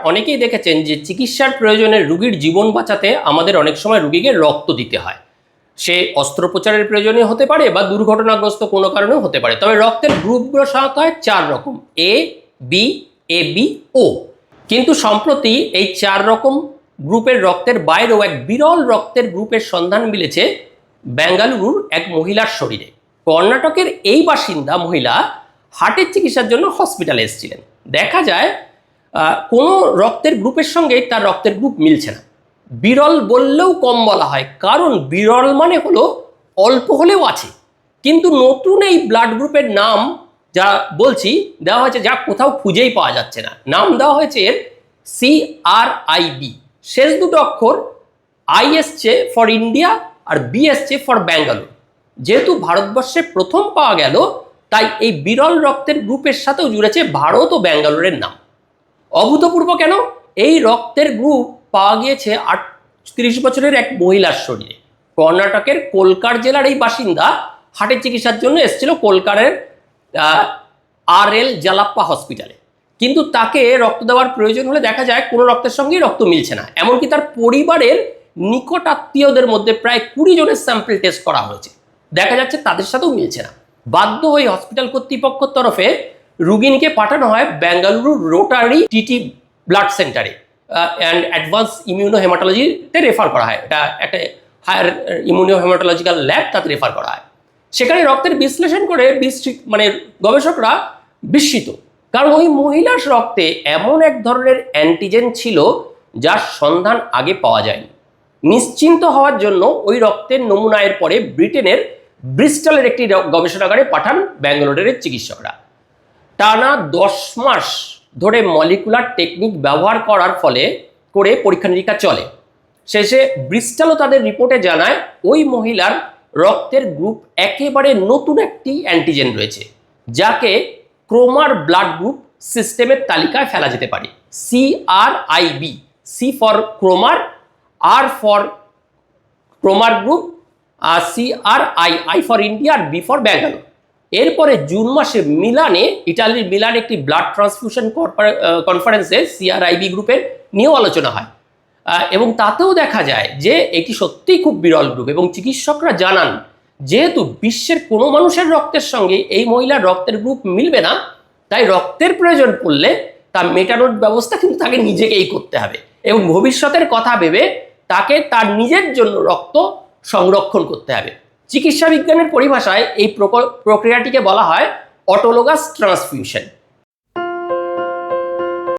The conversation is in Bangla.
অনেকেই দেখেছেন যে চিকিৎসার প্রয়োজনে রোগীর জীবন বাঁচাতে আমাদের অনেক সময় রোগীকে রক্ত দিতে হয়। সে অস্ত্রোপচারের প্রয়োজনে হতে পারে বা দুর্ঘটনাগ্রস্ত কোনো কারণেও হতে পারে। তবে রক্তের গ্রুপগুলো সাধারণত হয় 4 রকম, এ, বি, এবি, ও। কিন্তু সম্প্রতি এই 4 রকম গ্রুপের রক্তের বাইরেও এক বিরল রক্তের গ্রুপের সন্ধান মিলেছে বেঙ্গালুরুর এক মহিলার শরীরে। কর্ণাটকের এই বাসিন্দা মহিলা হার্টের চিকিৎসার জন্য হসপিটালে এসেছিলেন। দেখা যায় কোনো রক্তের গ্রুপের সঙ্গে তার রক্তের গ্রুপ মিলছে না। বিরল বললেও কম বলা হয়, কারণ বিরল মানে হলো অল্প হলেও আছে। কিন্তু নতুন এই ব্লাড গ্রুপের নাম যা বলছি দেওয়া হয়েছে, যা কোথাও খুঁজেই পাওয়া যাচ্ছে না। নাম দেওয়া হয়েছে এর CRIB। শেষ দুটো অক্ষর আই এসছে ফর ইন্ডিয়া আর বি এসছে ফর ব্যাঙ্গালোর। যেহেতু ভারতবর্ষে প্রথম পাওয়া গেল, তাই এই বিরল রক্তের গ্রুপের সাথেও জুড়েছে ভারত ও ব্যাঙ্গালোরের নাম। অভূতপূর্ব কেন? এই রক্তের গ্রুপ পাওয়া গিয়েছে 38 বছরের এক মহিলার শরীরে। কর্ণাটকের কোলকার জেলার এই বাসিন্দা হার্টের চিকিৎসার জন্য এসেছিল কোলকারের RL জালাপ্পা হসপিটালে। কিন্তু তাকে রক্ত দেওয়ার প্রয়োজন হলে দেখা যায় কোনো রক্তের সঙ্গেই রক্ত মিলছে না। এমনকি তার পরিবারের নিকট আত্মীয়দের মধ্যে প্রায় 20 জনের স্যাম্পল টেস্ট করা হয়েছে, দেখা যাচ্ছে তাদের সাথেও মিলছে না। বাধ্য হয়ে হসপিটাল কর্তৃপক্ষের তরফে রুগিনীকে পাঠানো হয় বেঙ্গালুরু রোটারি টিটি ব্লাড সেন্টারে অ্যান্ড অ্যাডভান্স ইমিউনো হেমাটোলজিতে রেফার করা হয়। এটা একটা হায়ার ইমিউনো হেমাটোলজিক্যাল ল্যাব, তাতে রেফার করা হয়। সেখানে রক্তের বিশ্লেষণ করে গবেষকরা বিস্মিত, কারণ ওই মহিলার রক্তে এমন এক ধরনের অ্যান্টিজেন ছিল যার সন্ধান আগে পাওয়া যায়নি। নিশ্চিন্ত হওয়ার জন্য ওই রক্তের নমুনায়ের পরে ব্রিটেনের ব্রিস্টলের একটি গবেষণাগারে পাঠান ব্যাঙ্গালোরের চিকিৎসকরা। টানা 10 মাস ধরে মলিকুলার টেকনিক ব্যবহার করার ফলে পরীক্ষা নিরীক্ষা চলে। শেষে ব্রিস্টলও তাদের রিপোর্টে জানায় ওই মহিলার রক্তের গ্রুপ একেবারে নতুন একটি অ্যান্টিজেন রয়েছে, যাকে ক্রোমার ব্লাড গ্রুপ সিস্টেমের তালিকায় ফেলা যেতে পারে। CRIB, C for Cromer, R for Cromer group, আর CRI ফর ইন্ডিয়া, আর বি ফর ব্যাঙ্গালোর। এরপরে জুন মাসে মিলানে, ইটালির মিলানে একটি ব্লাড ট্রান্সফিউশন কনফারেন্সে CRIB গ্রুপের নিয়েও আলোচনা হয়, এবং তাতেও দেখা যায় যে এটি সত্যিই খুব বিরল গ্রুপ। এবং চিকিৎসকরা জানান, যেহেতু বিশ্বের কোনো মানুষের রক্তের সঙ্গে এই মহিলার রক্তের গ্রুপ মিলবে না, তাই রক্তের প্রয়োজন পড়লে তা মেটানোর ব্যবস্থা কিন্তু তাকে নিজেকেই করতে হবে, এবং ভবিষ্যতের কথা ভেবে তাকে তার নিজের জন্য রক্ত সংরক্ষণ করতে হবে। চিকিৎসা বিজ্ঞানের পরিভাষায় এই প্রক্রিয়াটিকে বলা হয় অটোলোগাস ট্রান্সফিউশন।